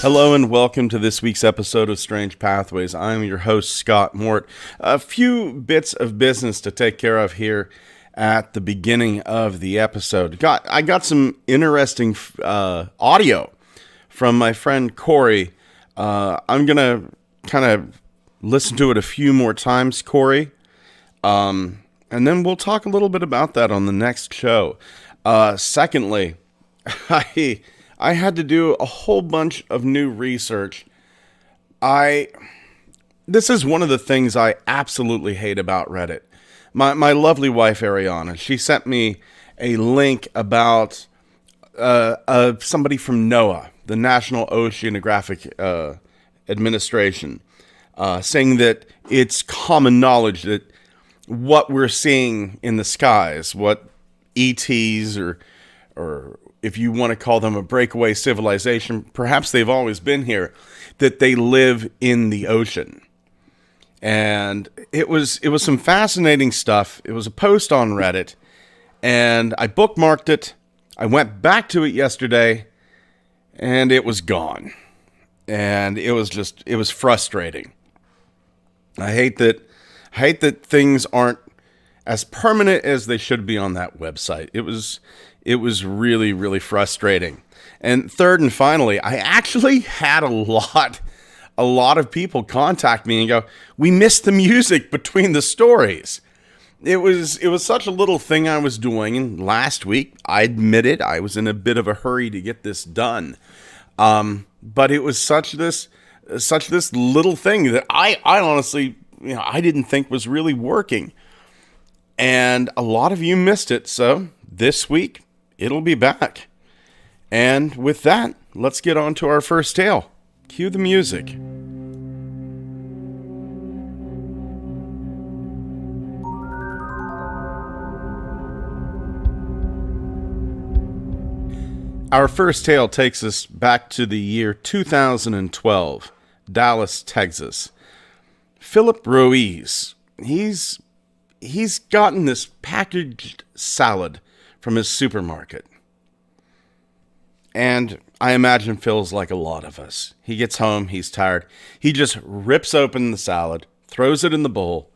Hello and welcome to this week's episode of Strange Pathways. I'm your host, Scott Mort. A few bits of business to take care of here at the beginning of the episode. I got some interesting audio from my friend Corey. I'm going to kind of listen to it a few more times, Corey. And then we'll talk a little bit about that on the next show. Secondly, I had to do a whole bunch of new research. This is one of the things I absolutely hate about Reddit. My lovely wife, Ariana, she sent me a link about somebody from NOAA, the National Oceanographic Administration, saying that it's common knowledge that what we're seeing in the skies, what ETs or if you want to call them a breakaway civilization, perhaps they've always been here, that they live in the ocean. And it was some fascinating stuff. It was a post on Reddit, and I bookmarked it. I went back to it yesterday, and it was gone. And it was frustrating. I hate that things aren't as permanent as they should be on that website. It was really, really frustrating. And third and finally, I actually had a lot of people contact me and go, "We missed the music between the stories." It was such a little thing I was doing, and last week, I admit it, I was in a bit of a hurry to get this done. But it was such this little thing that I honestly, I didn't think was really working. And a lot of you missed it, so this week, it'll be back. And with that, let's get on to our first tale. Cue the music. Our first tale takes us back to the year 2012, Dallas, Texas. Philip Roiz, he's gotten this packaged salad from his supermarket. And I imagine Phil's like a lot of us. He gets home, he's tired. He just rips open the salad, throws it in the bowl,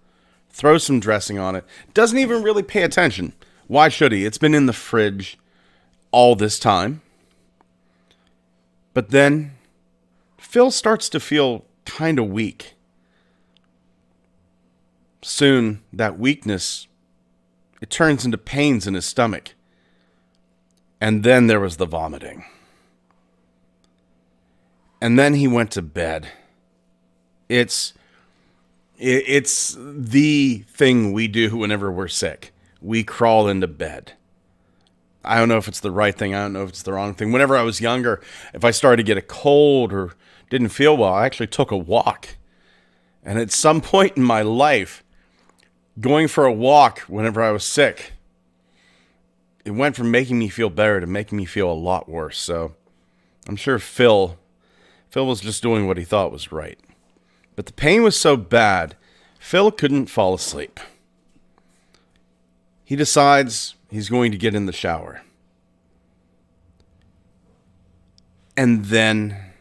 throws some dressing on it, doesn't even really pay attention. Why should he? It's been in the fridge all this time. But then Phil starts to feel kind of weak. Soon, that weakness, it turns into pains in his stomach. And then there was the vomiting. And then he went to bed. It's the thing we do whenever we're sick. We crawl into bed. I don't know if it's the right thing. I don't know if it's the wrong thing. Whenever I was younger, if I started to get a cold or didn't feel well, I actually took a walk. And at some point in my life, going for a walk whenever I was sick, it went from making me feel better to making me feel a lot worse. So I'm sure Phil was just doing what he thought was right. But the pain was so bad, Phil couldn't fall asleep. He decides he's going to get in the shower. And then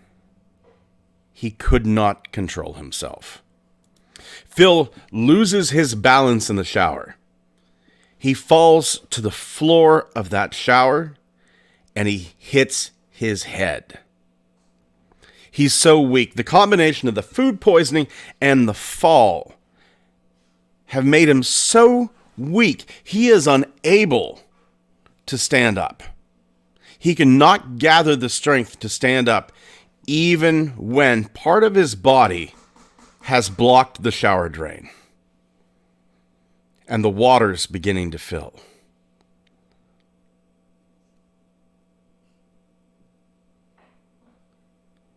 he could not control himself. Phil loses his balance in the shower. He falls to the floor of that shower and he hits his head. He's so weak. The combination of the food poisoning and the fall have made him so weak, he is unable to stand up. He cannot gather the strength to stand up, even when part of his body has blocked the shower drain. And the water's beginning to fill.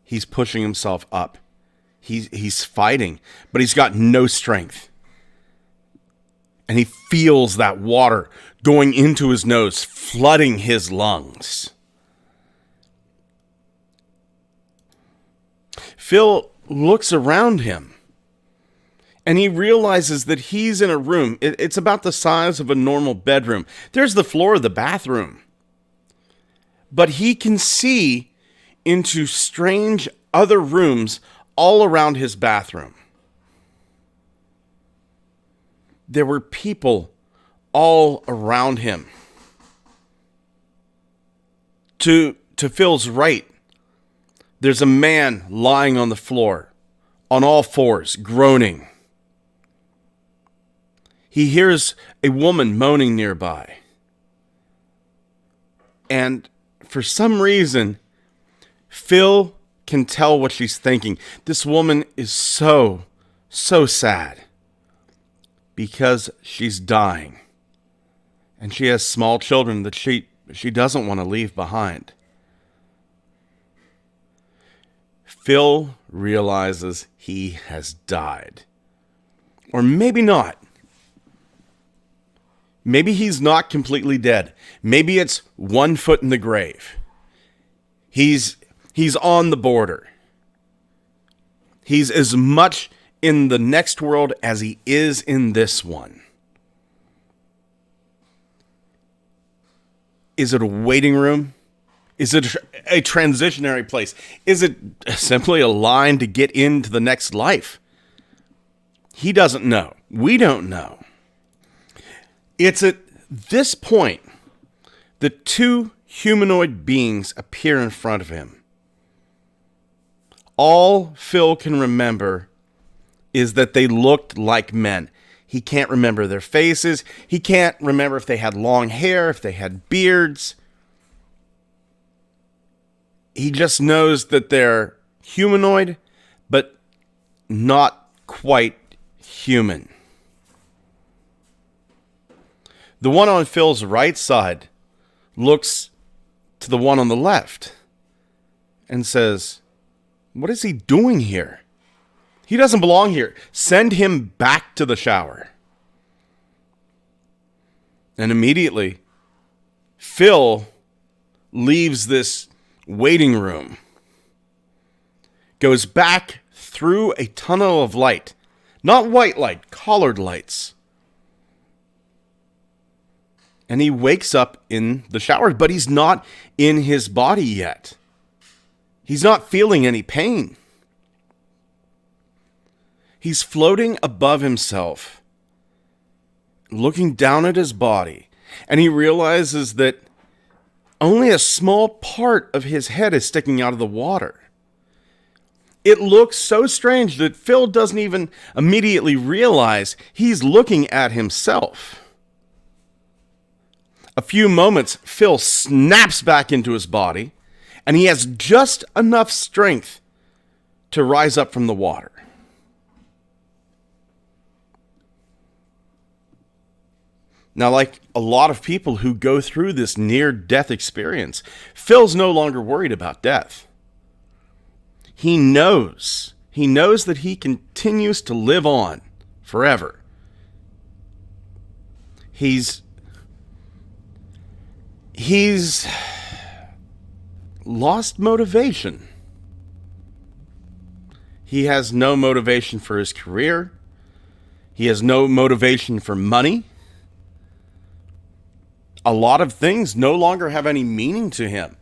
He's pushing himself up. He's fighting, but he's got no strength. And he feels that water going into his nose, flooding his lungs. Phil looks around him. And he realizes that he's in a room. It's about the size of a normal bedroom. There's the floor of the bathroom. But he can see into strange other rooms all around his bathroom. There were people all around him. To Phil's right, there's a man lying on the floor, on all fours, groaning. He hears a woman moaning nearby. And for some reason, Phil can tell what she's thinking. This woman is so sad because she's dying. And she has small children that she doesn't want to leave behind. Phil realizes he has died. Or maybe not. Maybe he's not completely dead. Maybe it's 1 foot in the grave. He's on the border. He's as much in the next world as he is in this one. Is it a waiting room? Is it a transitionary place? Is it simply a line to get into the next life? He doesn't know. We don't know. It's at this point that 2 humanoid beings appear in front of him. All Phil can remember is that they looked like men. He can't remember their faces. He can't remember if they had long hair, if they had beards. He just knows that they're humanoid, but not quite human. The one on Phil's right side looks to the one on the left and says, "What is he doing here? He doesn't belong here. Send him back to the shower." And immediately, Phil leaves this waiting room, goes back through a tunnel of light, not white light, colored lights. And he wakes up in the shower, but he's not in his body yet. He's not feeling any pain. He's floating above himself, looking down at his body, and he realizes that only a small part of his head is sticking out of the water. It looks so strange that Phil doesn't even immediately realize he's looking at himself. A few moments, Phil snaps back into his body, and he has just enough strength to rise up from the water. Now, like a lot of people who go through this near-death experience, Phil's no longer worried about death. He knows that he continues to live on forever. He's lost motivation. He has no motivation for his career. He has no motivation for money. A lot of things no longer have any meaning to him.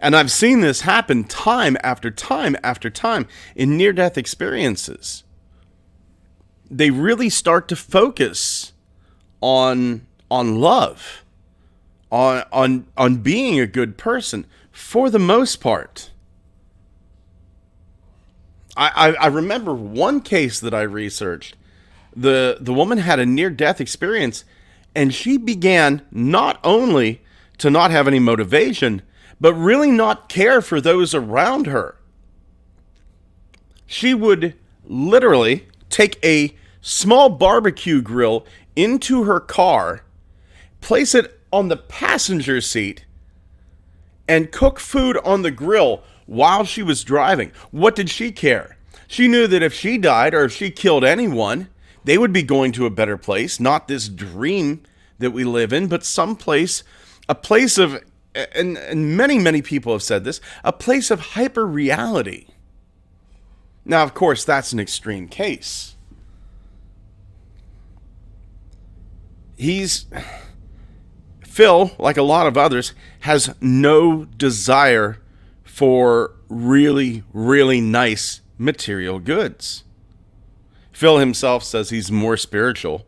And I've seen this happen time after time after time in near-death experiences. They really start to focus on love, on being a good person for the most part. I remember one case that I researched. The woman had a near-death experience, and she began not only to not have any motivation, but really not care for those around her. She would literally take a small barbecue grill into her car, place it on the passenger seat, and cook food on the grill while she was driving. What did she care? She knew that if she died or if she killed anyone, they would be going to a better place, not this dream that we live in, but some place, a place of, and many people have said this, a place of hyper reality. Now, of course, that's an extreme case. Phil, like a lot of others, has no desire for really, really nice material goods. Phil himself says he's more spiritual,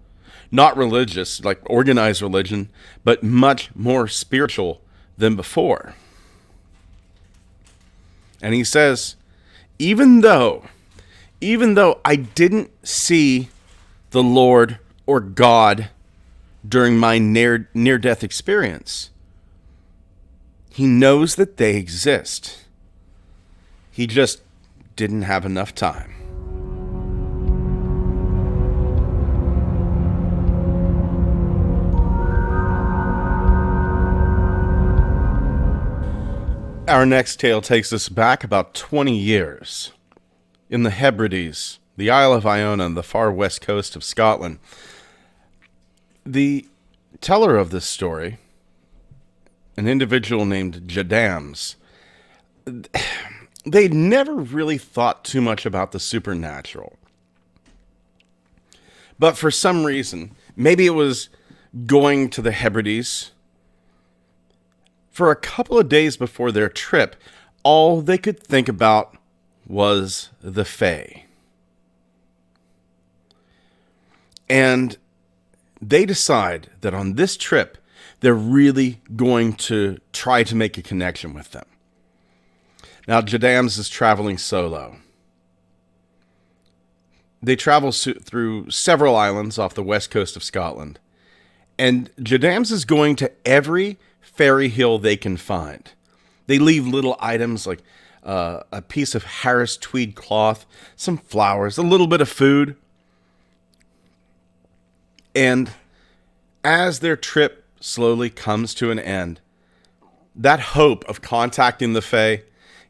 not religious, like organized religion, but much more spiritual than before. And he says, even though I didn't see the Lord or God during my near-death experience, he knows that they exist. He just didn't have enough time. Our next tale takes us back about 20 years. In the Hebrides, the Isle of Iona on the far west coast of Scotland. The teller of this story, an individual named Jadams, they never really thought too much about the supernatural. But for some reason, maybe it was going to the Hebrides, for a couple of days before their trip, all they could think about was the Fae. And they decide that on this trip, they're really going to try to make a connection with them. Now, Jadams is traveling solo. They travel through several islands off the west coast of Scotland. And Jadams is going to every fairy hill they can find. They leave little items like a piece of Harris tweed cloth, some flowers, a little bit of food. And as their trip slowly comes to an end, that hope of contacting the Fae,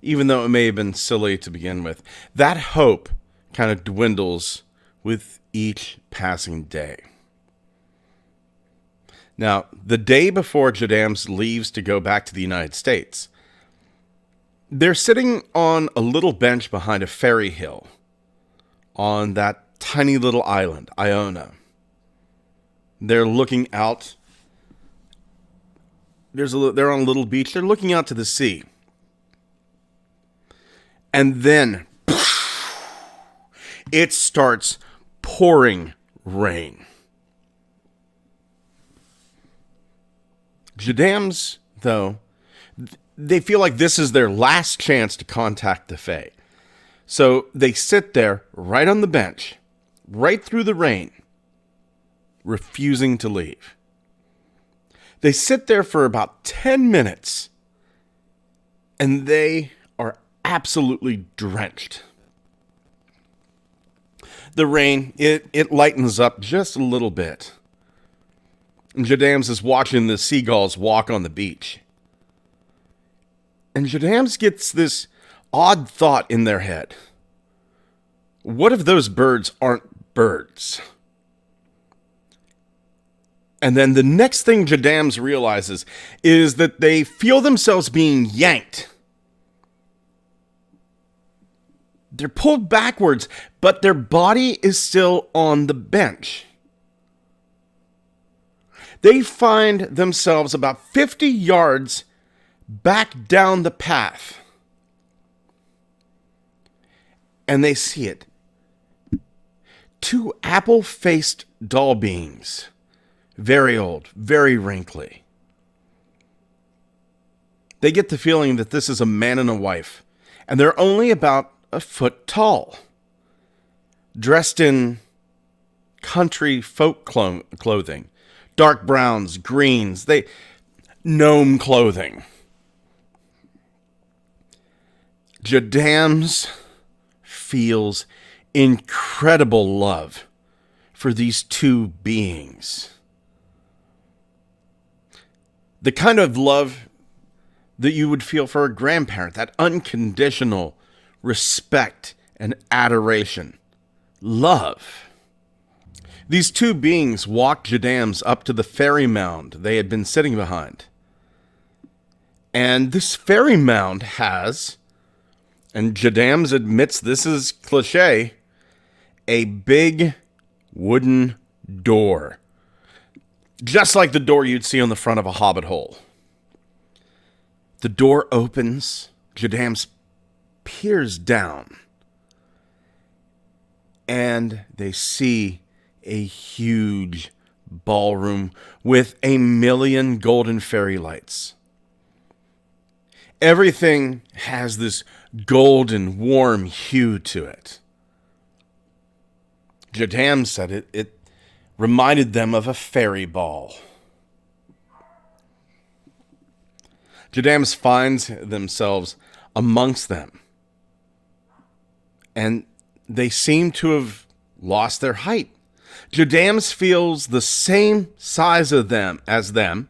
even though it may have been silly to begin with, that hope kind of dwindles with each passing day. Now, the day before Jadams leaves to go back to the United States, they're sitting on a little bench behind a fairy hill on that tiny little island, Iona. They're looking out. They're on a little beach. They're looking out to the sea. And then it starts pouring rain. Jadams, though, they feel like this is their last chance to contact the Fae. So they sit there right on the bench, right through the rain, refusing to leave. They sit there for about 10 minutes, and they are absolutely drenched. The rain, it lightens up just a little bit. And Jadams is watching the seagulls walk on the beach. And Jadams gets this odd thought in their head. What if those birds aren't birds? And then the next thing Jadams realizes is that they feel themselves being yanked. They're pulled backwards, but their body is still on the bench. They find themselves about 50 yards back down the path. And they see it. Two apple-faced doll beings. Very old, very wrinkly. They get the feeling that this is a man and a wife. And they're only about a foot tall. Dressed in country folk clothing. Dark browns, greens, gnome clothing. Jadams feels incredible love for these two beings. The kind of love that you would feel for a grandparent, that unconditional respect and adoration. Love. These two beings walked Jadams up to the fairy mound they had been sitting behind. And this fairy mound has, and Jadams admits this is cliche, a big wooden door. Just like the door you'd see on the front of a hobbit hole. The door opens Jadams peers down, and they see a huge ballroom with 1,000,000 golden fairy lights. Everything has this golden, warm hue to it. Jadam said it reminded them of a fairy ball. Jadams finds themselves amongst them, and they seem to have lost their height. Jadams feels the same size as them,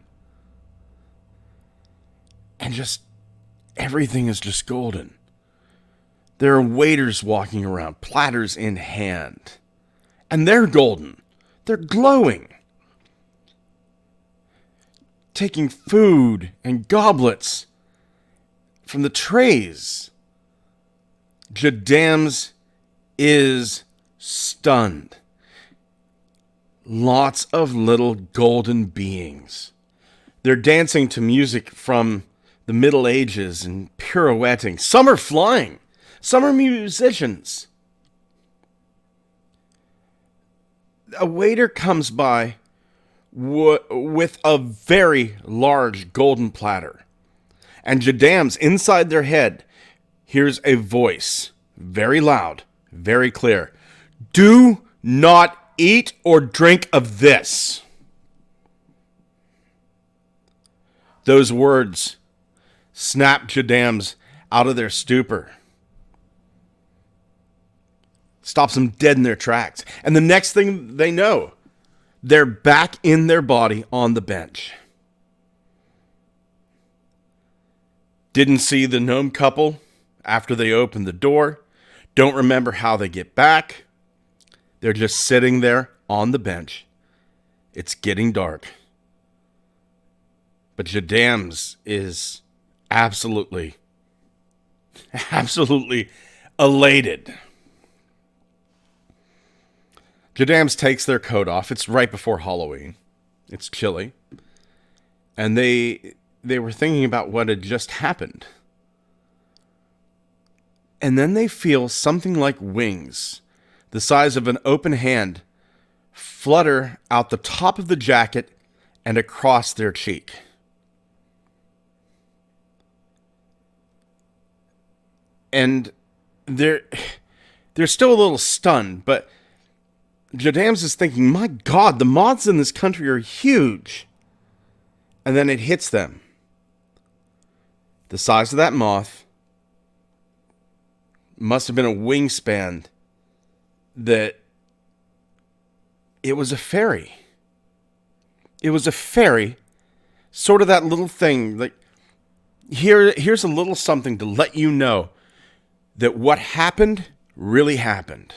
and just everything is just golden. There are waiters walking around, platters in hand, and they're golden. They're glowing, taking food and goblets from the trays. Jadams is stunned. Lots of little golden beings. They're dancing to music from the Middle Ages and pirouetting. Some are flying. Some are musicians. A waiter comes by with a very large golden platter. And Jadams, inside their head, hears a voice, very loud, very clear. Do not eat or drink of this. Those words snap Jadams out of their stupor. Stops them dead in their tracks. And the next thing they know, they're back in their body on the bench. Didn't see the gnome couple after they opened the door. Don't remember how they get back. They're just sitting there on the bench. It's getting dark. But Jadams is absolutely elated. Jadams takes their coat off. It's right before Halloween. It's chilly. And they were thinking about what had just happened. And then they feel something like wings, the size of an open hand, flutter out the top of the jacket and across their cheek. And they're still a little stunned, but Jadams is thinking, my God, the moths in this country are huge. And then it hits them. The size of that moth must have been a wingspan that it was a fairy. It was a fairy, sort of that little thing. Like, here's a little something to let you know that what happened really happened.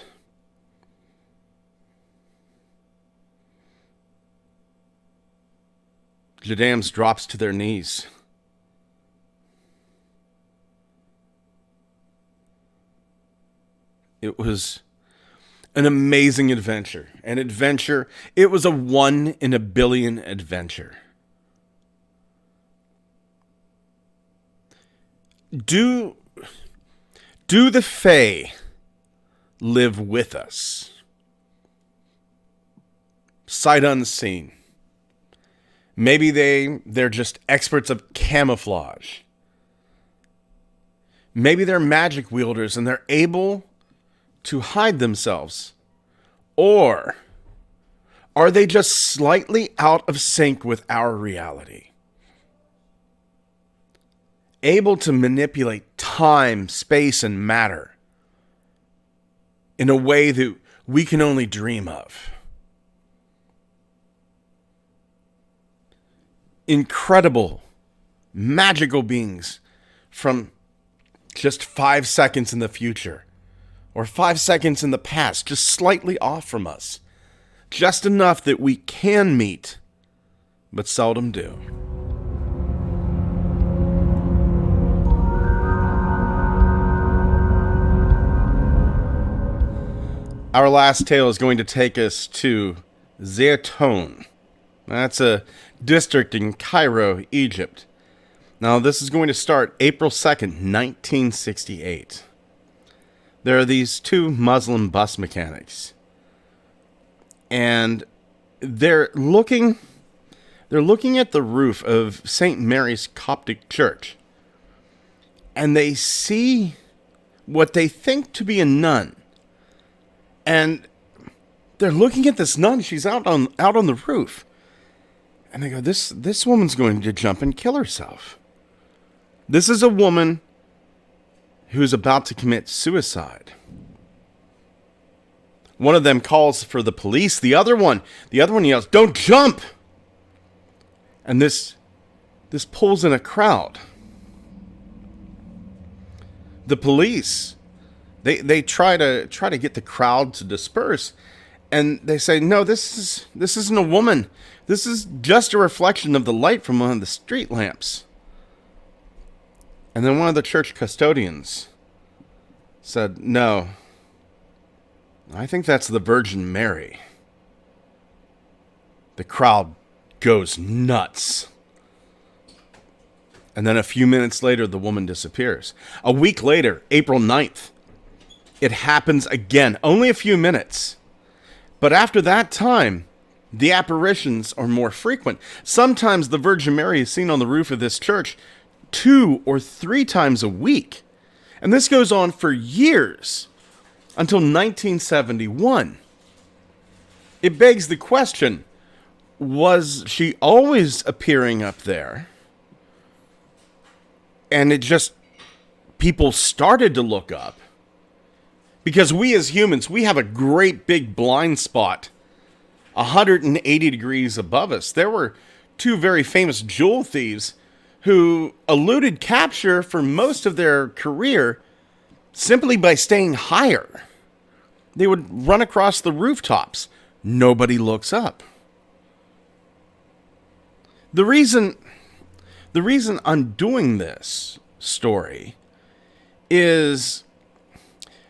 Jadams drops to their knees. It was an amazing adventure. An adventure. It was a 1 in a billion adventure. Do the Fae live with us? Sight unseen. Maybe they're just experts of camouflage. Maybe they're magic wielders and they're able to hide themselves. Or are they just slightly out of sync with our reality? Able to manipulate time, space, and matter in a way that we can only dream of. Incredible, magical beings from just 5 seconds in the future or 5 seconds in the past, just slightly off from us. Just enough that we can meet, but seldom do. Our last tale is going to take us to Zaytoun. That's a district in Cairo, Egypt. Now, this is going to start April 2nd, 1968. There are these two Muslim bus mechanics, and they're looking at the roof of St. Mary's Coptic Church, and they see what they think to be a nun. And they're looking at this nun. She's out on the roof. And they go, this woman's going to jump and kill herself. This is a woman who's about to commit suicide. One of them calls for the police. The other one yells, "Don't jump!" And this pulls in a crowd. The police, they try to get the crowd to disperse, and they say, "No, this isn't a woman. This is just a reflection of the light from one of the street lamps." And then one of the church custodians said, "No, I think that's the Virgin Mary." The crowd goes nuts. And then a few minutes later, the woman disappears. A week later, April 9th, it happens again. Only a few minutes. But after that time, the apparitions are more frequent. Sometimes the Virgin Mary is seen on the roof of this church 2 or 3 times a week. And this goes on for years, until 1971. It begs the question, was she always appearing up there? And it just, people started to look up. Because we as humans, we have a great big blind spot 180 degrees above us. There were 2 very famous jewel thieves who eluded capture for most of their career simply by staying higher. They would run across the rooftops. Nobody looks up. The reason I'm doing this story is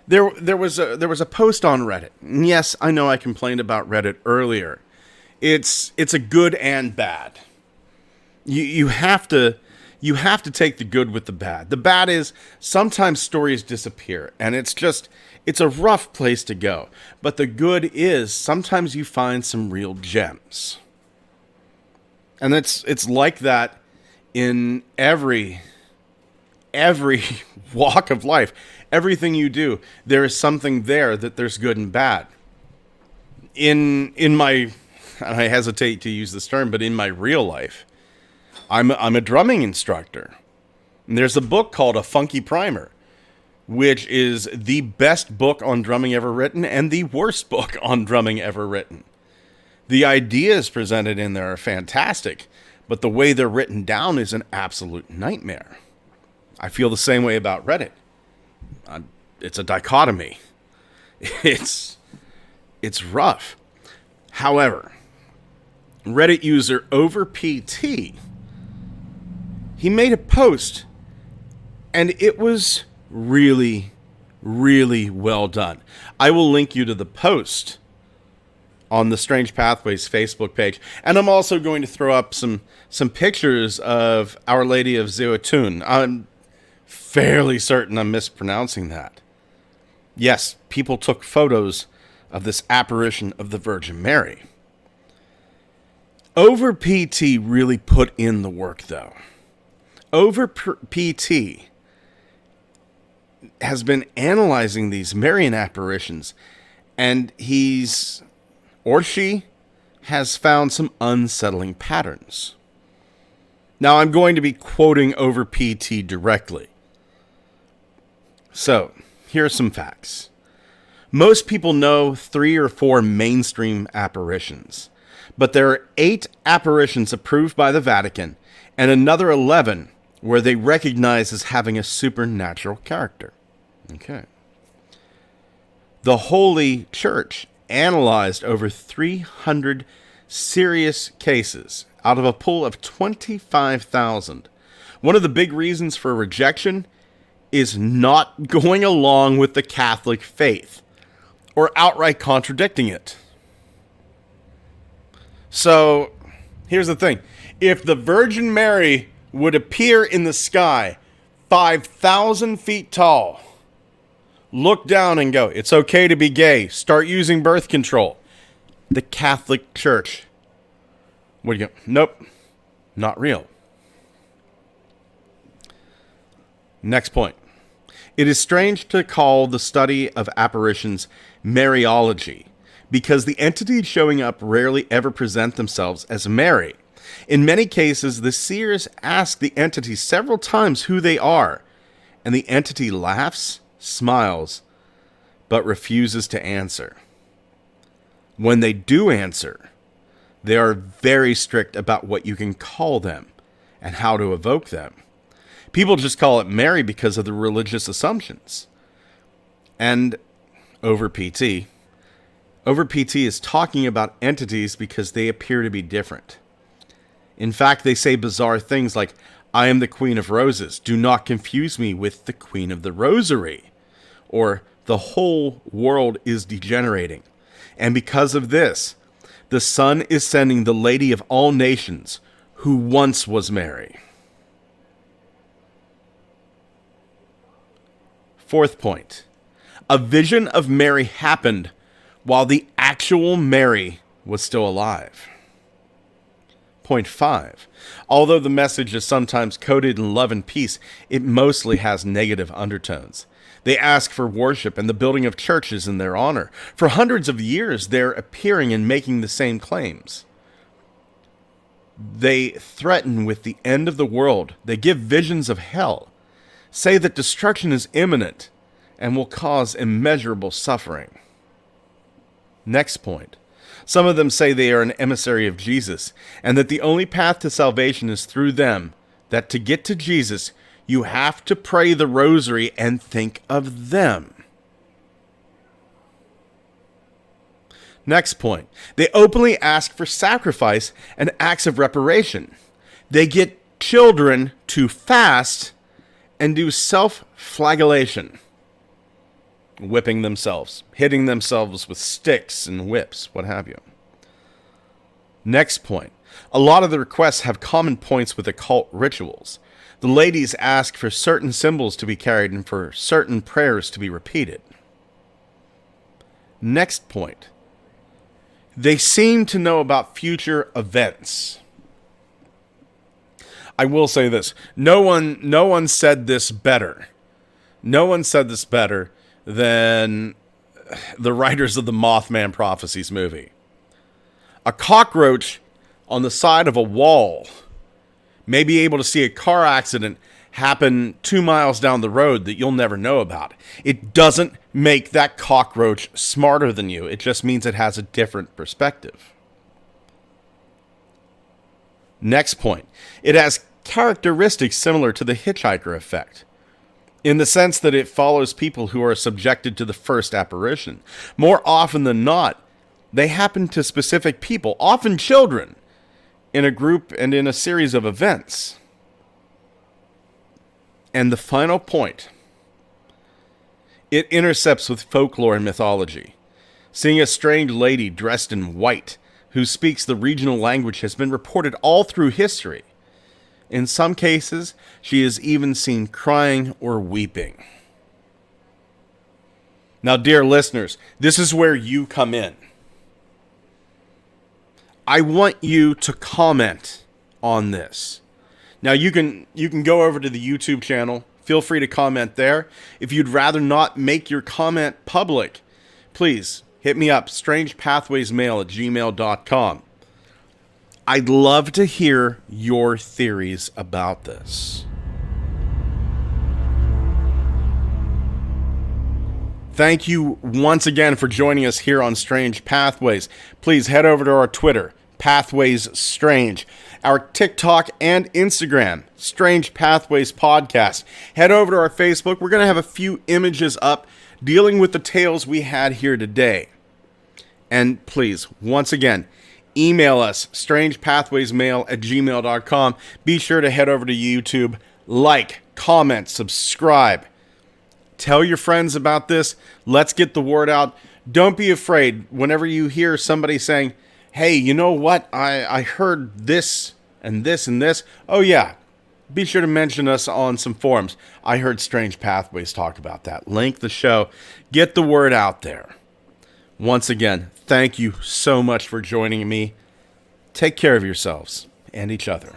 there was a post on Reddit. And yes, I know I complained about Reddit earlier. It's a good and bad. You have to take the good with the bad. The bad is sometimes stories disappear, and it's a rough place to go. But the good is sometimes you find some real gems. And it's like that in every walk of life. Everything you do, there is something there that there's good and bad. In my, I hesitate to use this term, but in my real life, I'm a drumming instructor. And there's a book called A Funky Primer, which is the best book on drumming ever written and the worst book on drumming ever written. The ideas presented in there are fantastic, but the way they're written down is an absolute nightmare. I feel the same way about Reddit. It's a dichotomy. It's rough. However, Reddit user OverPT, he made a post, and it was really, really well done. I will link you to the post on the Strange Pathways Facebook page. And I'm also going to throw up some pictures of Our Lady of Zeotun. I'm fairly certain I'm mispronouncing that. Yes, people took photos of this apparition of the Virgin Mary. OverPT really put in the work, though. OverPT has been analyzing these Marian apparitions, and he's, or she, has found some unsettling patterns. Now, I'm going to be quoting OverPT directly. So, here are some facts. Most people know 3 or 4 mainstream apparitions, but there are 8 apparitions approved by the Vatican and another 11 where they recognize as having a supernatural character. Okay. The Holy Church analyzed over 300 serious cases out of a pool of 25,000. One of the big reasons for rejection is not going along with the Catholic faith or outright contradicting it. So, here's the thing. If the Virgin Mary would appear in the sky 5,000 feet tall, look down and go, "It's okay to be gay. Start using birth control." The Catholic Church would go, "Nope, not real." Next point. It is strange to call the study of apparitions Mariology, because the entities showing up rarely ever present themselves as Mary. In many cases, the seers ask the entity several times who they are, and the entity laughs, smiles, but refuses to answer. When they do answer, they are very strict about what you can call them and how to evoke them. People just call it Mary because of the religious assumptions. And over PT is talking about entities because they appear to be different. In fact, they say bizarre things like, "I am the Queen of Roses. Do not confuse me with the Queen of the Rosary." Or, "The whole world is degenerating. And because of this, the sun is sending the Lady of all nations, who once was Mary." Fourth point. A vision of Mary happened while the actual Mary was still alive. Point 5. Although the message is sometimes coded in love and peace, it mostly has negative undertones. They ask for worship and the building of churches in their honor. For hundreds of years, they're appearing and making the same claims. They threaten with the end of the world. They give visions of hell, say that destruction is imminent and will cause immeasurable suffering. Next point. Some of them say they are an emissary of Jesus, and that the only path to salvation is through them, that to get to Jesus, you have to pray the rosary and think of them. Next point. They openly ask for sacrifice and acts of reparation. They get children to fast and do self-flagellation, whipping themselves, hitting themselves with sticks and whips, what have you. Next point. A lot of the requests have common points with occult rituals. The ladies ask for certain symbols to be carried and for certain prayers to be repeated. Next point. They seem to know about future events. I will say this. No one said this better. No one said this better than the writers of the Mothman Prophecies movie. A cockroach on the side of a wall may be able to see a car accident happen 2 miles down the road that you'll never know about. It doesn't make that cockroach smarter than you. It just means it has a different perspective. Next point. It has characteristics similar to the hitchhiker effect, in the sense that it follows people who are subjected to the first apparition. More often than not, they happen to specific people, often children, in a group and in a series of events. And the final point. It intercepts with folklore and mythology. Seeing a strange lady dressed in white who speaks the regional language has been reported all through history. In some cases, she is even seen crying or weeping. Now, dear listeners, this is where you come in. I want you to comment on this. Now, you can go over to the YouTube channel. Feel free to comment there. If you'd rather not make your comment public, please hit me up, strangepathwaysmail@gmail.com. I'd love to hear your theories about this. Thank you once again for joining us here on Strange Pathways. Please head over to our Twitter, Pathways Strange, our TikTok and Instagram, Strange Pathways Podcast. Head over to our Facebook. We're going to have a few images up dealing with the tales we had here today. And please, once again, email us, strangepathwaysmail@gmail.com. Be sure to head over to YouTube, like, comment, subscribe. Tell your friends about this. Let's get the word out. Don't be afraid whenever you hear somebody saying, "Hey, you know what? I heard this and this and this." Oh yeah, be sure to mention us on some forums. I heard Strange Pathways talk about that. Link the show. Get the word out there. Once again, thank you so much for joining me. Take care of yourselves and each other.